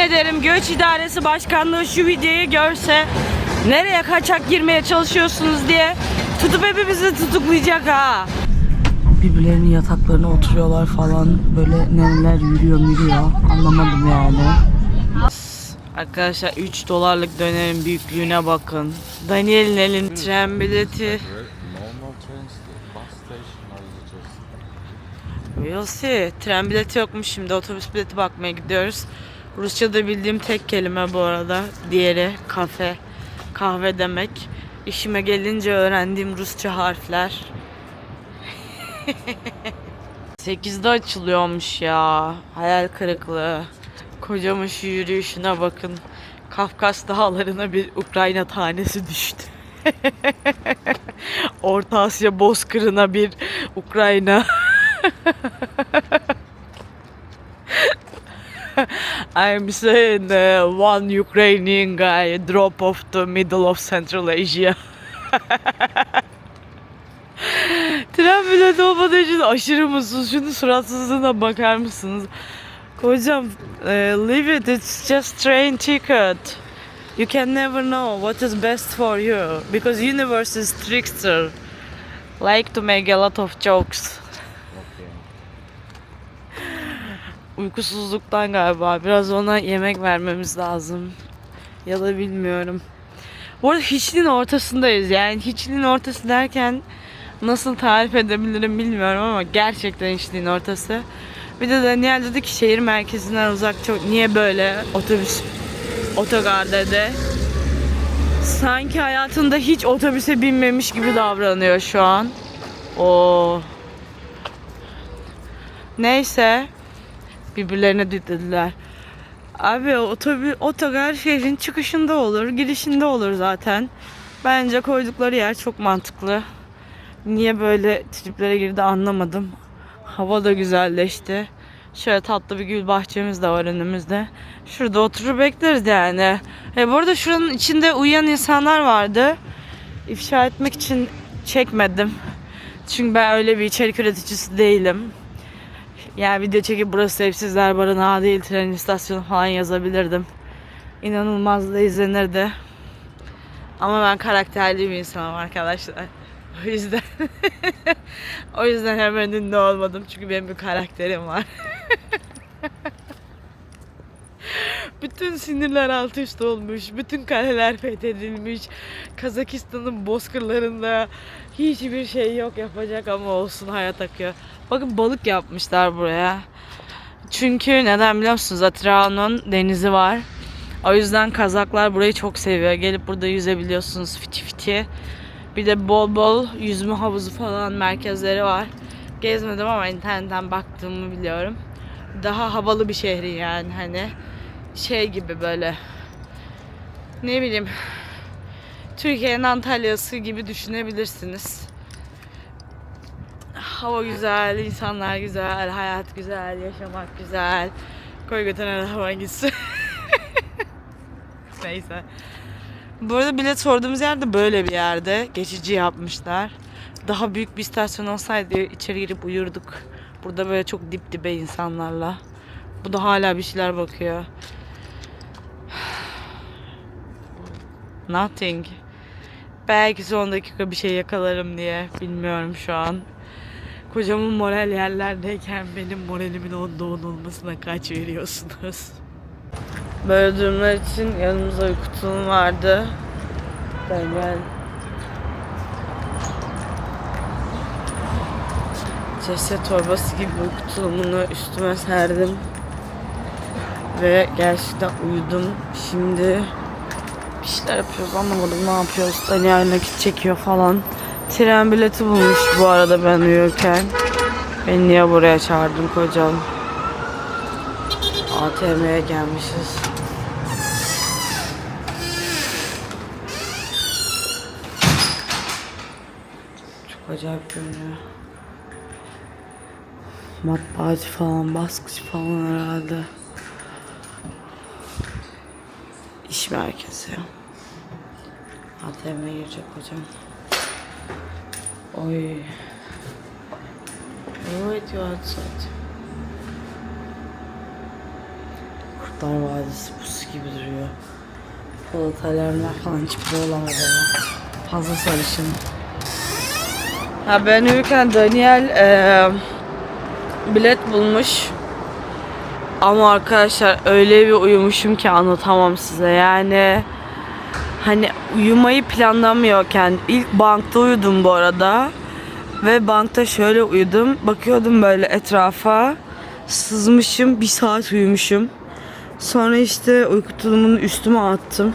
ederim Göç İdaresi Başkanlığı şu videoyu görse nereye kaçak girmeye çalışıyorsunuz diye tutup hepimizi tutuklayacak ha. Birbirlerinin yataklarına oturuyorlar falan, böyle neler yürüyor anlamadım yani. Arkadaşlar 3 dolarlık dönerin büyüklüğüne bakın. Daniel'in elin tren bileti. We'll see. Tren bileti yokmuş, şimdi otobüs bileti bakmaya gidiyoruz. Rusça'da bildiğim tek kelime bu arada. Diğeri kafe, kahve demek. İşime gelince öğrendiğim Rusça harfler. 8'de açılıyormuş ya. Hayal kırıklığı. Kocaman şu yürüyüşüne bakın. Kafkas dağlarına bir Ukrayna tanesi düştü. Orta Asya bozkırına bir Ukrayna. I'm saying one Ukrainian guy drop off the middle of Central Asia. Tren bileti olmadığı için aşırı mutsuz. Şunun suratsızlığına bakar mısınız? Hocam, leave it. It's just train ticket. You can never know what is best for you because universe is trickster. Like to make a lot of jokes. Uykusuzluktan galiba. Biraz ona yemek vermemiz lazım. Ya da bilmiyorum. Bu arada hiçliğin ortasındayız. Yani hiçliğin ortası derken nasıl tarif edebilirim bilmiyorum ama gerçekten hiçliğin ortası. Bir de Daniel dedi ki şehir merkezinden uzak çok. Niye böyle otobüs, otogar dedi. Sanki hayatında hiç otobüse binmemiş gibi davranıyor şu an. Oo. Neyse. Birbirlerine dediler. Abi otogar şehrin çıkışında olur, girişinde olur zaten. Bence koydukları yer çok mantıklı. Niye böyle triplere girdi anlamadım. Hava da güzelleşti. Şöyle tatlı bir gül bahçemiz de var önümüzde. Şurada oturur bekleriz yani. Bu arada şuranın içinde uyuyan insanlar vardı. İfşa etmek için çekmedim. Çünkü ben öyle bir içerik üreticisi değilim. Yani video çekip burası evsizler barınağı değil, tren istasyonu falan yazabilirdim. İnanılmaz da izlenirdi. Ama ben karakterli bir insanım arkadaşlar. O yüzden o yüzden hemen ünlü olmadım. Çünkü benim bir karakterim var. Bütün sinirler alt üst olmuş. Bütün kaleler fethedilmiş. Kazakistan'ın bozkırlarında hiçbir şey yok yapacak ama olsun, hayat akıyor. Bakın balık yapmışlar buraya. Çünkü neden biliyor musunuz? Atirano'nun denizi var. O yüzden Kazaklar burayı çok seviyor. Gelip burada yüzebiliyorsunuz fiti fiti. Bir de bol bol yüzme havuzu falan merkezleri var. Gezmedim ama internetten baktığımı biliyorum. Daha havalı bir şehri yani, hani şey gibi böyle, ne bileyim, Türkiye'nin Antalya'sı gibi düşünebilirsiniz. Hava güzel, insanlar güzel, hayat güzel, yaşamak güzel. Koy götüren hava gitsin. Neyse. Bu arada bilet sorduğumuz yerde böyle bir yerde. Geçici yapmışlar. Daha büyük bir istasyon olsaydı içeri girip uyurduk. Burada böyle çok dip dibe insanlarla. Bu da hala bir şeyler bakıyor. Nothing. Belki son dakika bir şey yakalarım diye. Bilmiyorum şu an. Kocamın moral yerlerdeyken benim moralimin onda olmasına kaç veriyorsunuz? Böyle durumlar için yanımızda uyku tulum vardı. Ben ceset torbası gibi uyku tulumunu üstüme serdim. Ve gerçekten uyudum. Şimdi bir şeyler yapıyoruz, anlamadım ne yapıyoruz. Daniel nakit çekiyor falan. Tren bileti bulmuş bu arada ben uyurken. Beni niye buraya çağırdın kocam? ATM'ye gelmişiz. Çok acayip görünüyor. Matbaacı falan, baskıcı falan herhalde. İş merkezi. ATM'ye girecek hocam. Oy. Evet ya, saat. Kurtlar Vadisi buz gibi duruyor. Polat Alemdar falan hiçbir olamaz ama. Fazla sarışın. Ha, ben uyurken Daniel bilet bulmuş. Ama arkadaşlar öyle bir uyumuşum ki anlatamam size. Yani hani uyumayı planlamıyorken ilk bankta uyudum bu arada. Ve bankta şöyle uyudum. Bakıyordum böyle etrafa. Sızmışım. 1 saat uyumuşum. Sonra işte uyku tulumunu üstüme attım.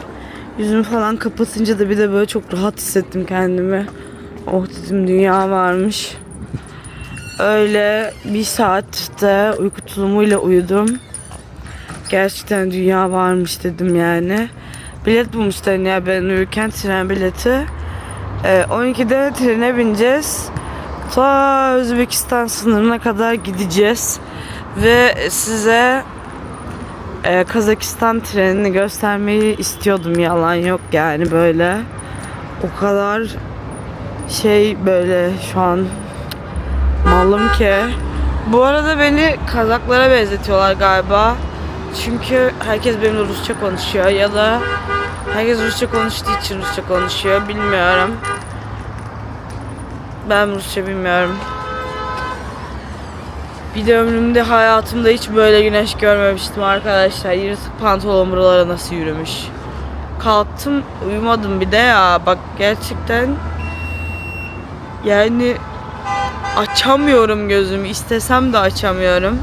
Yüzümü falan kapatınca da bir de böyle çok rahat hissettim kendimi. Oh dedim, dünya varmış. Öyle 1 saatte uyku tulumuyla uyudum. Gerçekten dünya varmış dedim yani. Bilet bulmuşlar ya ben uyurken, tren bileti. 12'de trene bineceğiz. Ta Özbekistan sınırına kadar gideceğiz. Ve size Kazakistan trenini göstermeyi istiyordum, yalan yok yani böyle. O kadar böyle şu an malım ki. Bu arada beni Kazaklara benzetiyorlar galiba. Çünkü herkes benimle Rusça konuşuyor ya da herkes Rusça konuştuğu için Rusça konuşuyor. Bilmiyorum. Ben Rusça bilmiyorum. Bir de ömrümde, hayatımda hiç böyle güneş görmemiştim arkadaşlar. Yırtık pantolon buralara nasıl yürümüş. Kalktım, uyumadım bir de ya. Bak gerçekten yani açamıyorum gözümü. İstesem de açamıyorum.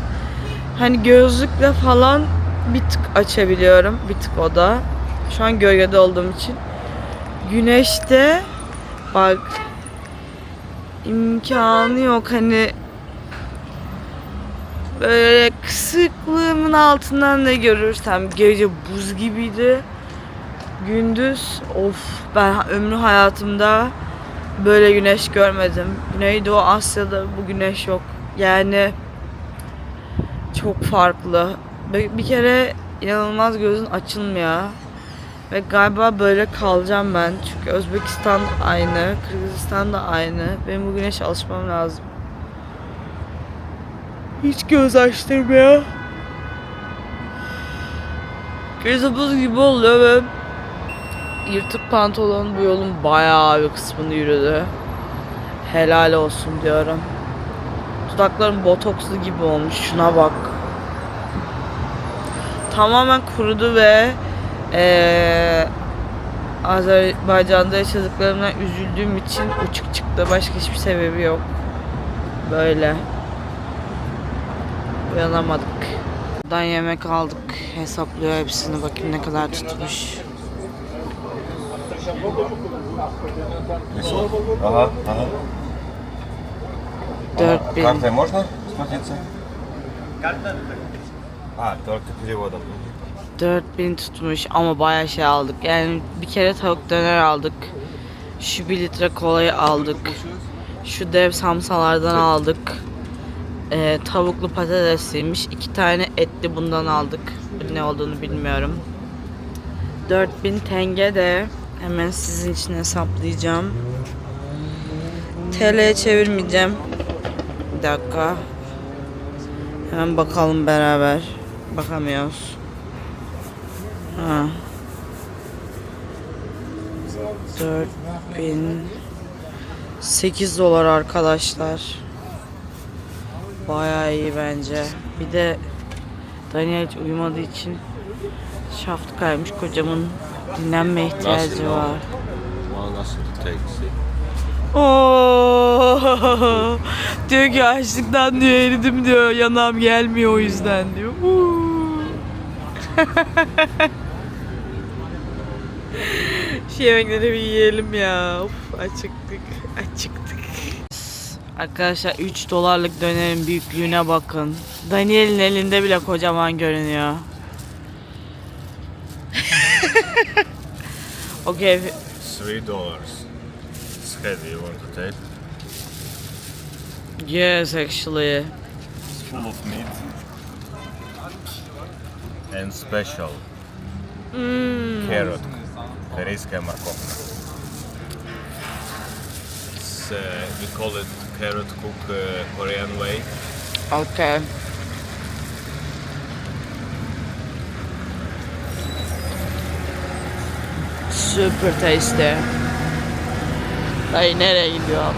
Hani gözlükle falan bir tık açabiliyorum. Bir tık o da. Şu an gölgede olduğum için. Güneşte bak imkanı yok hani. Böyle kısıklığımın altından ne görürsem, gece buz gibiydi. Gündüz ben ömrü hayatımda böyle güneş görmedim. Güneydoğu Asya'da bu güneş yok. Yani çok farklı. Bir kere inanılmaz gözün açılmıyor. Ve galiba böyle kalacağım ben. Çünkü Özbekistan aynı, Kırgızistan da aynı. Benim bu güneşe alışmam lazım. Hiç göz açtırmıyor. Gözü buz gibi oluyor ve yırtık pantolon bu yolun bayağı bir kısmını yürüdü. Helal olsun diyorum. Dudaklarım botokslu gibi olmuş. Şuna bak. Tamamen kurudu ve Azerbaycan'da yaşadıklarımdan üzüldüğüm için uçuk çıktı. Başka hiçbir sebebi yok. Böyle. Uyanamadık. Buradan yemek aldık. Hesaplıyor hepsini. Bakayım ne kadar tutmuş. Ага. 4000. Картой можно сплатиться? Только переводом. 4000 tutmuş ama bayağı şey aldık. Yani bir kere tavuk döner aldık. Şu 1 litre kolayı aldık. Şu dev samsalardan aldık. Tavuklu patatesliymiş. 2 tane etli bundan aldık. Ne olduğunu bilmiyorum. 4000 tenge de hemen sizin için hesaplayacağım. TL'ye çevirmeyeceğim. Bir dakika. Hemen bakalım beraber. Bakamıyoruz. Ha. 4008 dolar arkadaşlar. Bayağı iyi bence. Bir de Daniel hiç uyumadığı için şaftı kaymış. Kocamın dinlenme ihtiyacı var. Oo, diyor ki açlıktan diyor eridim diyor. Yanağım gelmiyor o yüzden diyor. Şu yemekleri bir yiyelim ya. Of, acıktık. Arkadaşlar 3 dolarlık dönerin büyüklüğüne bakın. Daniel'in elinde bile kocaman görünüyor. Okay. $3. It's heavy. You want to take? Yes, actually. It's full of meat and special carrot. Корейская морковка. We call it carrot cook Korean way. Okay. Super tasty. Dayı nereye gidiyor?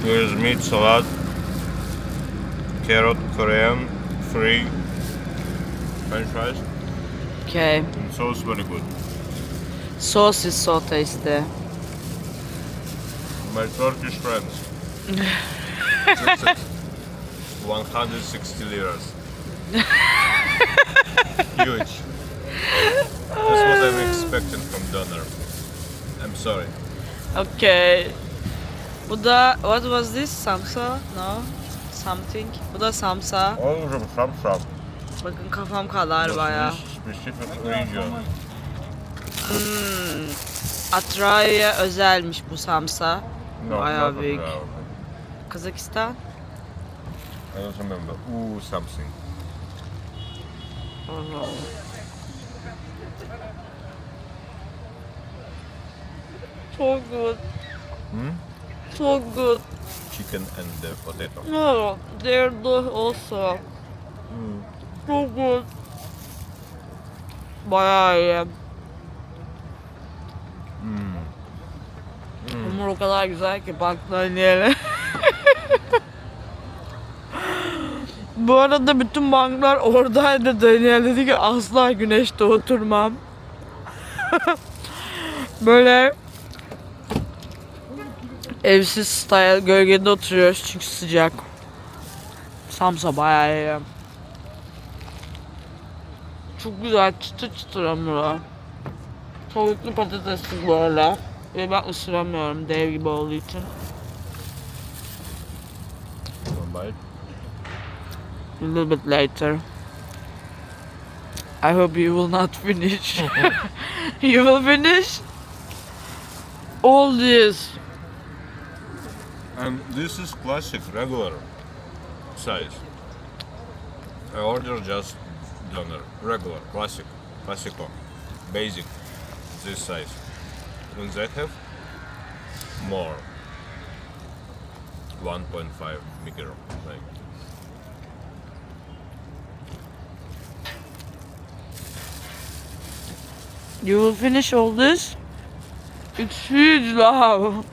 Here's meat salad, carrot, Korean, free, French fries, Okay. and sauce very good. Sauce is so tasty. My Turkish friends. This is 160 liras. Huge. That's what I'm expecting from doner. I'm sorry. Okay. Bu da, what was this? Samsa? No? Something. Bu da samsa. All of them some. Bakın kafam kadar bayağı. Specific region. Atravya'ya özelmiş bu samsa. No, Bayağı not büyük. around. Kazakistan. I don't remember. Ooh, something. So good. Hmm? So good. Chicken and potato. No, they're also. So good. Bayağı iyi. Hamur o kadar güzel ki bankların yerine. Bu arada bütün banklar oradaydı. Daniel dedi ki asla güneşte oturmam. Böyle evsiz style gölgede oturuyoruz çünkü sıcak. Samsa bayağı iyi. Çok güzel çıtır çıtır hamuru. Tavuklu patatesli böyle. Ve ben ısıramıyorum dev gibi olduğu için. One bite. A little bit later. I hope you will not finish. You will finish all this. And this is classic, regular size. I order just doner, regular, classico, basic, this size. And they have more, 1.5 bigger, like. You will finish all this? It's huge, love.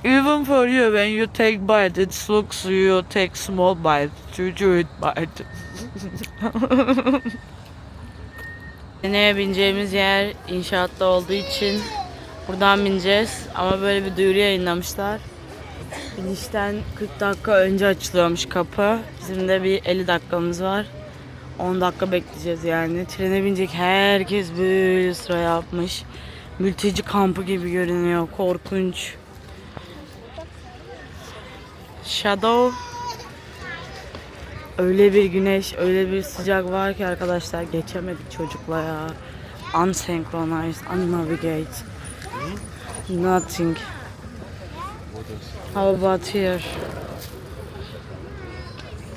Even for you, when you take bite, it looks you take small bite. Chew it bite. Neye bineceğimiz yer inşaatta olduğu için buradan bineceğiz. Ama böyle bir duyuru yayınlamışlar. Binişten 40 dakika önce açılıyormuş kapı. Bizim de bir 50 dakikamız var. 10 dakika bekleyeceğiz yani. Trene binecek herkes böyle sıra yapmış. Mülteci kampı gibi görünüyor. Korkunç. Shadow. Öyle bir güneş, öyle bir sıcak var ki arkadaşlar geçemedik çocukla ya. Unsynchronized, unnavigate. Nothing. How about here?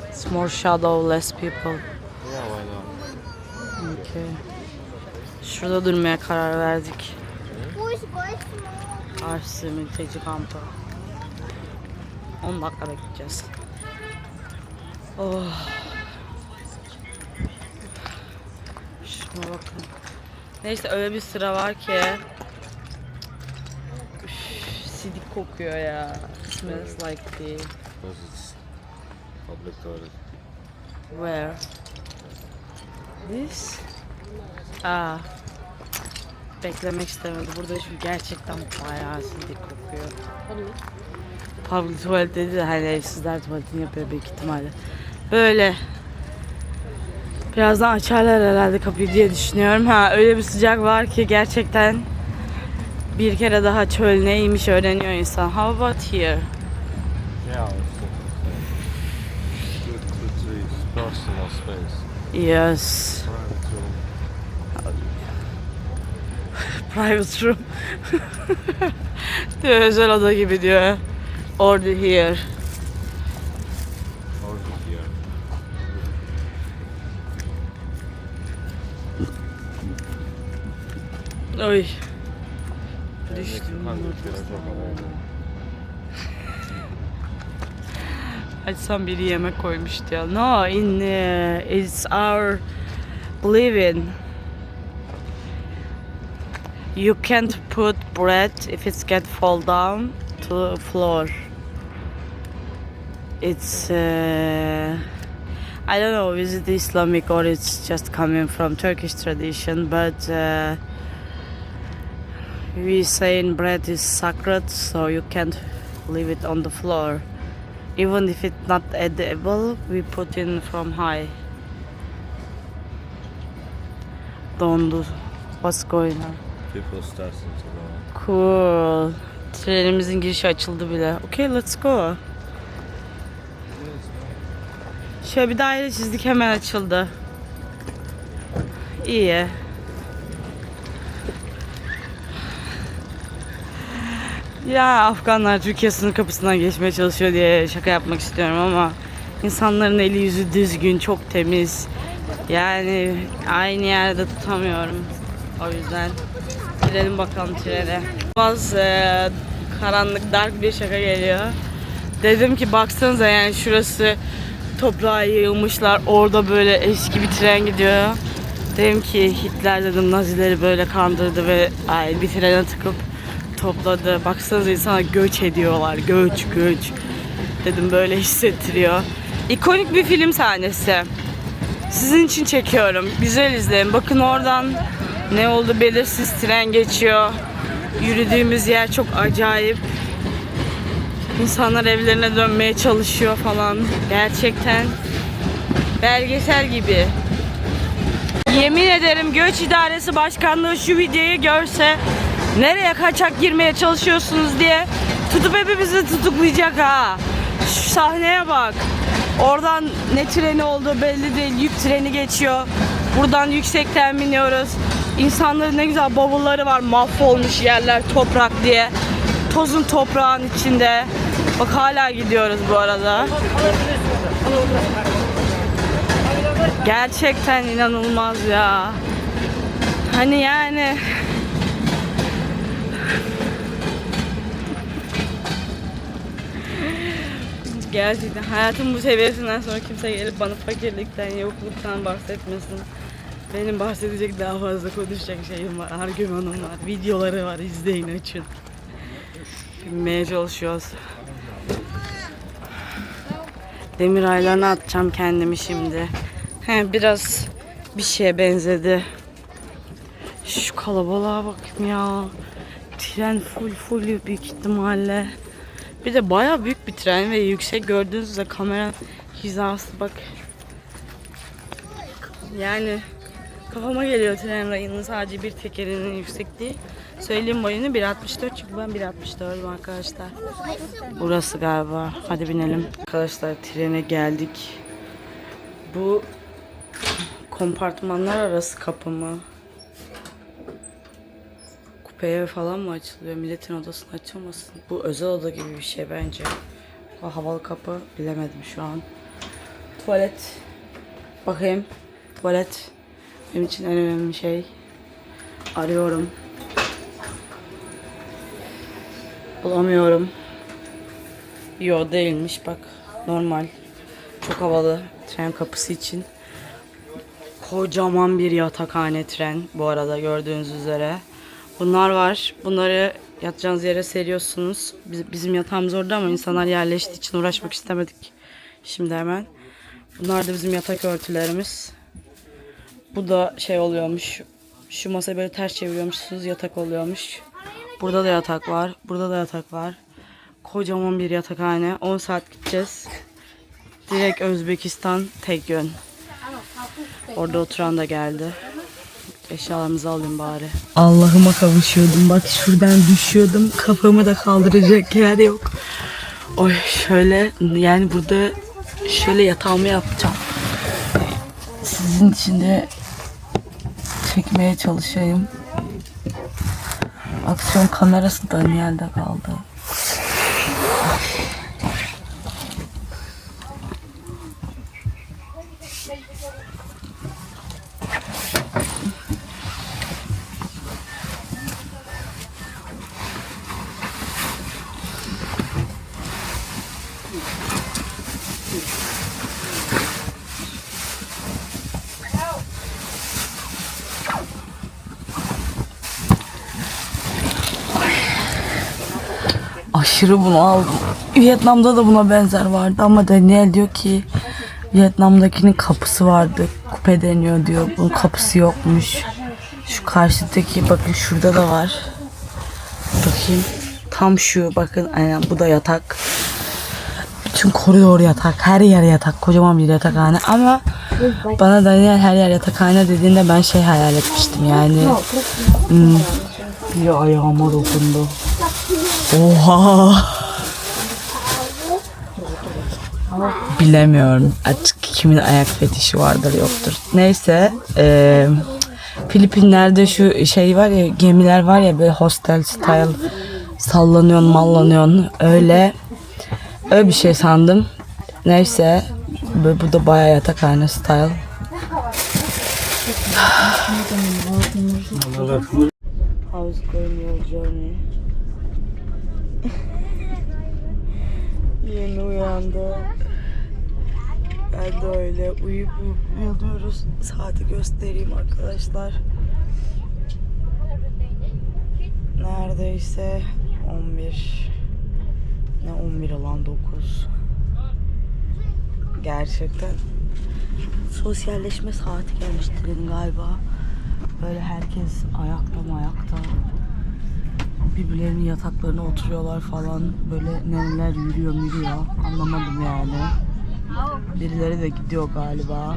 It's more shadow, less people. Yeah, why not? Okay. Şurada durmaya karar verdik. Karşı mülteci kampı. 10 dakika bekleyeceğiz. Oh. Şuna bakın. Neyse öyle bir sıra var ki. Üf, sidik kokuyor ya. Smells like the... Because it's public toilet. Where? This? Aa. Beklemek istemedi. Burada çünkü gerçekten bayağı sidik kokuyor. Public tuvalet dedi de hani evsizler tuvaletini yapıyor büyük ihtimalle. Böyle. Birazdan açarlar herhalde kapıyı diye düşünüyorum. Ha öyle bir sıcak var ki gerçekten bir kere daha çöl neymiş öğreniyor insan. How about here? Yeah, it's good trees, personal space. Yes. Private room. Diyor, özel oda gibi diyor. Or here. Or here. Oy. Düştüm. Açsam biri yemek koymuştu ya. No, it's our living. You can't put bread if it's get fall down to the floor. It's I don't know, is it Islamic or it's just coming from Turkish tradition, but we saying bread is sacred, so you can't leave it on the floor. Even if it's not edible, we put in from high. Dondu. What's going on? People starting to go. Cool. Trenimizin girişi açıldı bile. Okay, let's go. Şöyle bir daire çizdik, hemen açıldı. İyi. Ya Afganlar Türkiye sınır kapısından geçmeye çalışıyor diye şaka yapmak istiyorum ama insanların eli yüzü düzgün, çok temiz. Yani aynı yerde tutamıyorum. O yüzden girelim bakalım trene. Biraz karanlık, dark bir şaka geliyor. Dedim ki baksanıza, yani şurası toprağa yığılmışlar. Orada böyle eski bir tren gidiyor. Dedim ki Hitler, dedim, Nazileri böyle kandırdı ve bir trene tıkıp topladı. Baksanıza, insana göç ediyorlar. Göç. Dedim, böyle hissettiriyor. İkonik bir film sahnesi. Sizin için çekiyorum. Güzel izleyin. Bakın oradan ne oldu belirsiz tren geçiyor. Yürüdüğümüz yer çok acayip. İnsanlar evlerine dönmeye çalışıyor falan. Gerçekten belgesel gibi. Yemin ederim Göç İdaresi Başkanlığı şu videoyu görse nereye kaçak girmeye çalışıyorsunuz diye tutup hepimizi tutuklayacak ha. Şu sahneye bak. Oradan ne treni olduğu belli değil. Yük treni geçiyor. Buradan yüksekten biniyoruz. İnsanların ne güzel bavulları var. Mahvolmuş yerler, toprak diye. Tozun toprağın içinde. Bak hala gidiyoruz bu arada. Gerçekten inanılmaz ya. Hani yani gerçekten hayatım bu seviyesinden sonra kimse gelip bana fakirlikten, yokluktan bahsetmesin. Benim bahsedecek daha fazla konuşacak şeyim var, argümanım var, videoları var, izleyin, açın. Bilmeye çalışıyoruz. Demir aylarına atacağım kendimi şimdi. Biraz bir şeye benzedi. Şu kalabalığa bakayım ya. Tren full büyük ihtimalle. Bir de bayağı büyük bir tren ve yüksek, gördüğünüz üzere kamera hizası bak. Yani kafama geliyor tren rayının sadece bir tekerinin yüksekliği. Söyleyeyim boyunu 1.64, çünkü ben 1.64'üm arkadaşlar. Burası galiba. Hadi binelim. Arkadaşlar trene geldik. Bu kompartmanlar arası kapı mı? Kupeye falan mı açılıyor? Milletin odasını açılmasın. Bu özel oda gibi bir şey bence. O havalı kapı bilemedim şu an. Tuvalet. Bakayım. Tuvalet. Benim için en önemli şey. Arıyorum. Bulamıyorum. Yo, değilmiş bak. Normal. Çok havalı. Tren kapısı için. Kocaman bir yatakhane tren. Bu arada gördüğünüz üzere. Bunlar var. Bunları yatacağınız yere seriyorsunuz. Bizim yatağımız orada ama insanlar yerleştiği için uğraşmak istemedik. Şimdi hemen. Bunlar da bizim yatak örtülerimiz. Bu da şey oluyormuş. Şu masayı böyle ters çeviriyormuşsunuz. Yatak oluyormuş. Burada da yatak var. Burada da yatak var. Kocaman bir yatakhane. 10 saat gideceğiz. Direkt Özbekistan tek yön. Orada oturan da geldi. Eşyalarımızı alayım bari. Allah'ıma kavuşuyordum. Bak şuradan düşüyordum. Kafamı da kaldıracak yer yok. Oy şöyle, yani burada şöyle yatağımı yapacağım. Sizin için de çekmeye çalışayım. Aksiyon kamerası da nerede kaldı? aşırı bunu aldım. Vietnam'da da buna benzer vardı ama Daniel diyor ki Vietnam'dakinin kapısı vardı. Kupe deniyor diyor. Bunun kapısı yokmuş. Şu karşıdaki bakın şurada da var. Bakayım. Tam şu bakın aynen bu da yatak. Bütün koridor yatak. Her yer yatak. Kocaman bir yatakhane ama bana Daniel her yer yatakhane dediğinde ben şey hayal etmiştim yani. Bir ayağıma dokundu. Oha. Bilemiyorum. Artık kimin ayak fetişi vardır yoktur. Neyse. Filipinler'de şu şey var ya gemiler var ya böyle hostel style sallanıyorsun mallanıyorsun öyle bir şey sandım. Neyse. Böyle bu da bayağı yatakhane style. How's going your journey? Yeni uyandı. Ben de öyle uyuyup uyanıyoruz. Saati göstereyim arkadaşlar. Neredeyse 11. Ne 11 olan 9. Gerçekten sosyalleşme saati gelmiş dedim galiba. Böyle herkes ayakta birbirlerinin yataklarına oturuyorlar falan. Böyle neneler yürüyor anlamadım yani. Birileri de gidiyor galiba.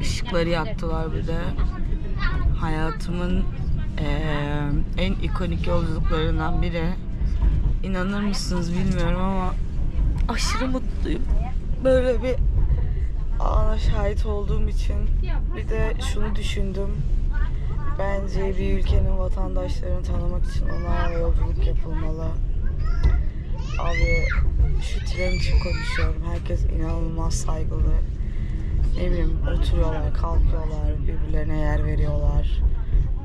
Işıkları yaktılar bir de. Hayatımın en ikonik yolculuklarından biri. İnanır mısınız bilmiyorum ama aşırı mutluyum. Böyle bir ana şahit olduğum için. Bir de şunu düşündüm. Bence bir ülkenin vatandaşlarını tanımak için onlarla yolculuk yapılmalı. Abi şu tren için konuşuyorum. Herkes inanılmaz saygılı. Ne bileyim oturuyorlar, kalkıyorlar, birbirlerine yer veriyorlar.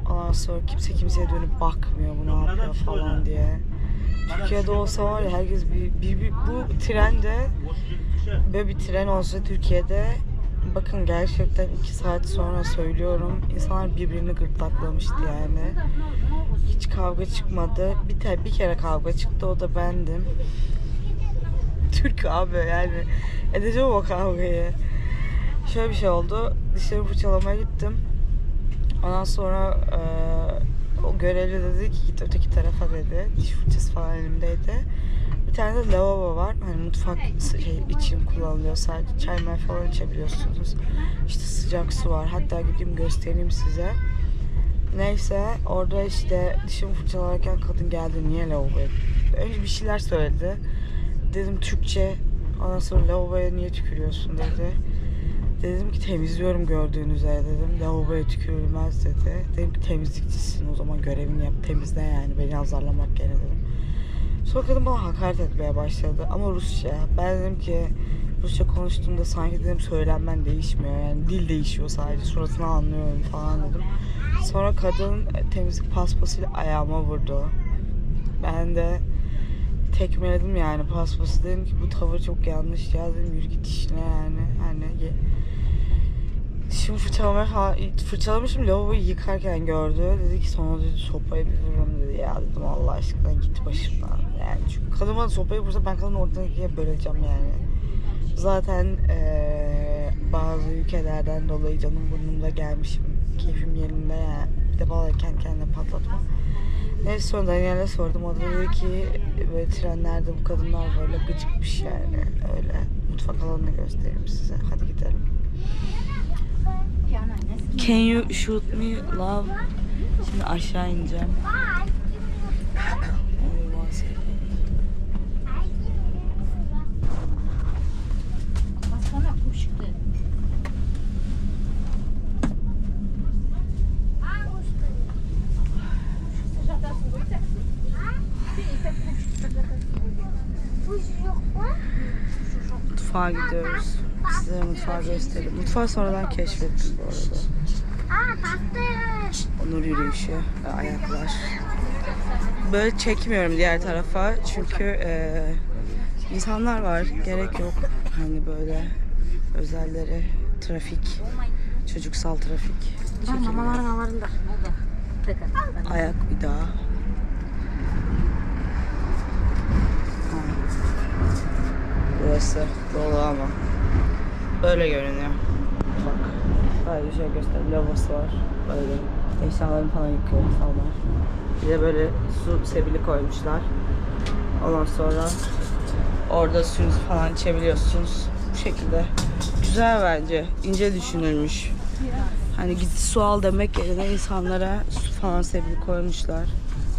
Ondan sonra kimse kimseye dönüp bakmıyor bu ne yapıyor falan diye. Türkiye'de olsa var ya herkes bu trende böyle bir tren olsa Türkiye'de bakın gerçekten 2 saat sonra söylüyorum insanlar birbirini gırtlaklamıştı yani. Hiç kavga çıkmadı. Bir kere kavga çıktı o da bendim. Türk abi yani edeceğim o kavgayı. Şöyle bir şey oldu. Dişlerimi fırçalamaya gittim. Ondan sonra o görevli dedi ki git öteki tarafa dedi. Diş fırçası falan elimdeydi. Bir tane de lavabo var. Hani mutfak için kullanılıyor sadece. Çay falan içebiliyorsunuz. İşte sıcak su var. Hatta gideyim göstereyim size. Neyse orada işte dişimi fırçalarken kadın geldi. Niye lavaboya? Önce bir şeyler söyledi. Dedim Türkçe. Ondan sonra lavaboya niye tükürüyorsun dedi. Dedim ki temizliyorum gördüğün üzere dedim. Lavaboya tükürülmez dedi. Dedim ki temizlikçisin o zaman görevini yap. Temizle yani beni azarlamak yerine dedim. Sonra kadın bana hakaret etmeye başladı ama Rusça. Ben dedim ki Rusça konuştuğumda sanki dedim söylenmen değişmiyor yani dil değişiyor sadece suratını anlıyorum falan dedim. Sonra kadın temizlik paspasıyla ayağıma vurdu. Ben de tekmeledim yani paspası dedim ki bu tavır çok yanlış ya dedim yürü git işine yani hani dişimi fırçalamışım lavaboyu yıkarken gördü dedi ki sonra dedi sopayı bir vururum dedi ya dedim Allah aşkına git başımdan yani çünkü kadın bana sopayı vursa ben kadının ortadan ikiye böleceğim yani zaten bazı ülkelerden dolayı canım burnumda gelmişim keyfim yerinde yani bir de vallahi kendi kendine patlatma. Neyse sonra Daniel'e sordum. O da dedi ki böyle trenlerde bu kadınlar böyle gıcıkmış yani. Öyle. Mutfak alanını göstereyim size. Hadi gidelim. Can you shoot me love? Şimdi aşağı ineceğim. Mutfağa gidiyoruz. Size mutfağı göstereyim. Mutfağı sonradan keşfettim bu arada. Onur yürüyüşü ve ayaklar. Böyle çekmiyorum diğer tarafa çünkü insanlar var. Gerek yok. Hani böyle özelleri, trafik, çocuksal trafik. Ayak bir daha. burası. Dolu ama. Böyle görünüyor. Bak. Böyle şey göster. Lavabosu var. Böyle. Eşyalarını falan yıkıyor insanlar. Bir de böyle su sebili koymuşlar. Ondan sonra orada suyunuzu falan içebiliyorsunuz. Bu şekilde. Güzel bence. İnce düşünülmüş. Hani git su al demek yerine insanlara su falan sebili koymuşlar.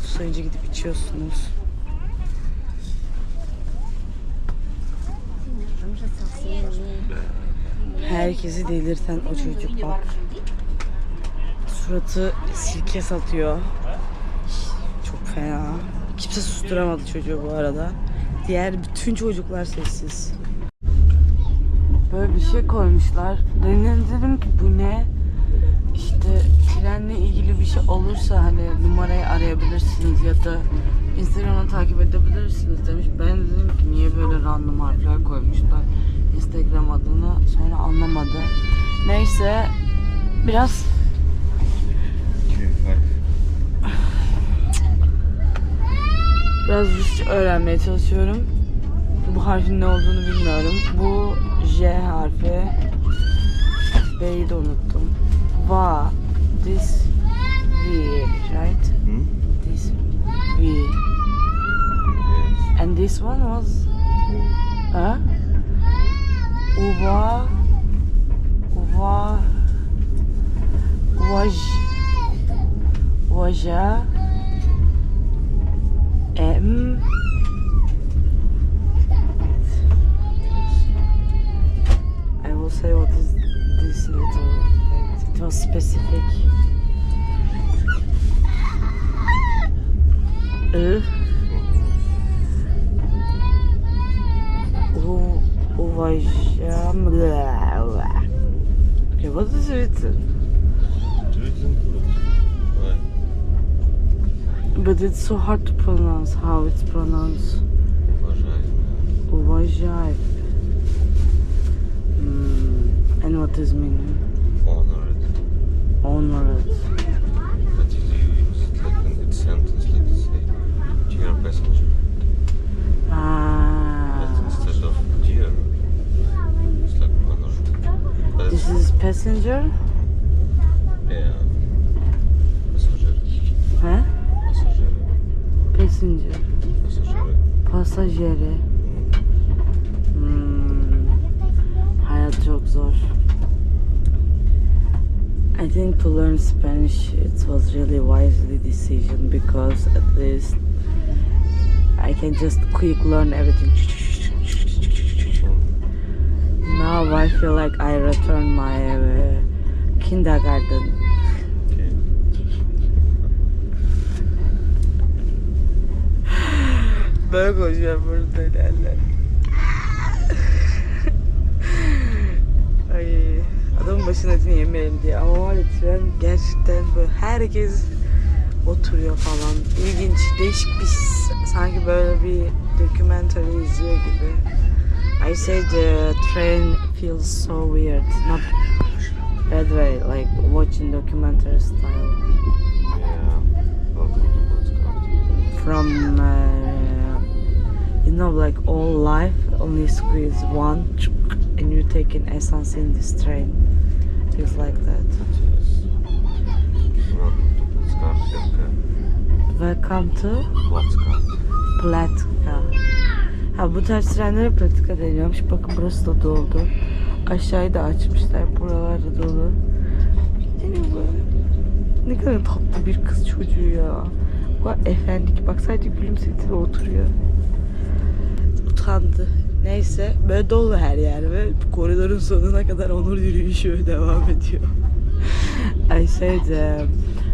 Suyunca gidip içiyorsunuz. Herkesi delirten o çocuk bak. Suratı sirke satıyor. Çok fena. Kimse susturamadı çocuğu bu arada. Diğer bütün çocuklar sessiz. Böyle bir şey koymuşlar. Dedim ki bu ne? İşte trenle ilgili bir şey olursa hani numarayı arayabilirsiniz ya da Instagram'dan takip edebilirsiniz demiş. Ben dedim ki niye böyle random harfler koymuşlar Instagram adını, sonra anlamadı. Neyse biraz Rusça öğrenmeye çalışıyorum. Bu harfin ne olduğunu bilmiyorum. Bu J harfi. B'yi de unuttum. Va. This V, right? This V. And this one was Uva. Vaja. M. I will say what is this little. It was specific. Okay, what is written? But it's so hard to pronounce how it's pronounced. Уважаемый. And what is meaning? Honored. Honored. But if you use it like in its sentence, like say, dear passenger. But instead of dear, it's like honored. But This is passenger? yeah. Passenger. Huh? Passenger. Passenger. Passenger. Pasajeri. Hayat çok zor. I think to learn Spanish it was really wisely decision because at least I can just quick learn everything. Now I feel like I return my kindergarten. Okay. Böyle konuşuyorum burada herhalde. Ay, adamın başının etini yemeyelim diye. Ama var ya tren gerçekten böyle herkes oturuyor falan. İlginç, değişik bir sanki böyle bir documentary izliyor gibi. I say the train feels so weird. Not that way, like watching documentary style. Yeah. Welcome to Platzkart. From you know, like all life only squeeze one and you take in essence in this train. Feels like that. Yes. Welcome to Platzkart, Senka. Welcome to Platzkart. Platka. Ha, bu tarz trenlere Platka deniyormuş. Bakın burası da doldu. Aşağıyı da açmışlar. Buralar da dolu. Ne kadar tatlı bir kız çocuğu ya. Bu kadar efendik. Bak sadece gülümsedi ve oturuyor. Utandı. Neyse böyle dolu her yer ve koridorun sonuna kadar onur yürüyüşü devam ediyor. I said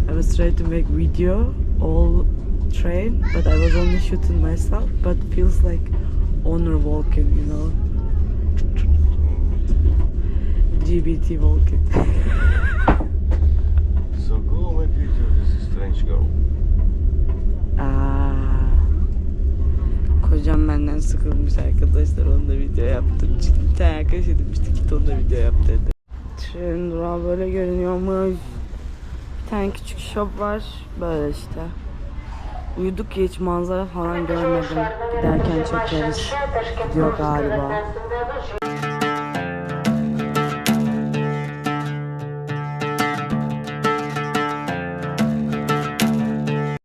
I was trying to make video all train but I was only shooting myself but feels like honor walking, you know. GBT walking. So go make video with this French girl. Kocam benden sıkılmış arkadaşlar, onunla video yaptım. Bir tane arkadaş demişti git onunla video yap dedi. Tren durağı böyle görünüyormuş. Bir tane küçük shop var. Böyle işte. Uyuduk ki hiç manzara falan görmedim. Giderken çekeriz. Gidiyor galiba.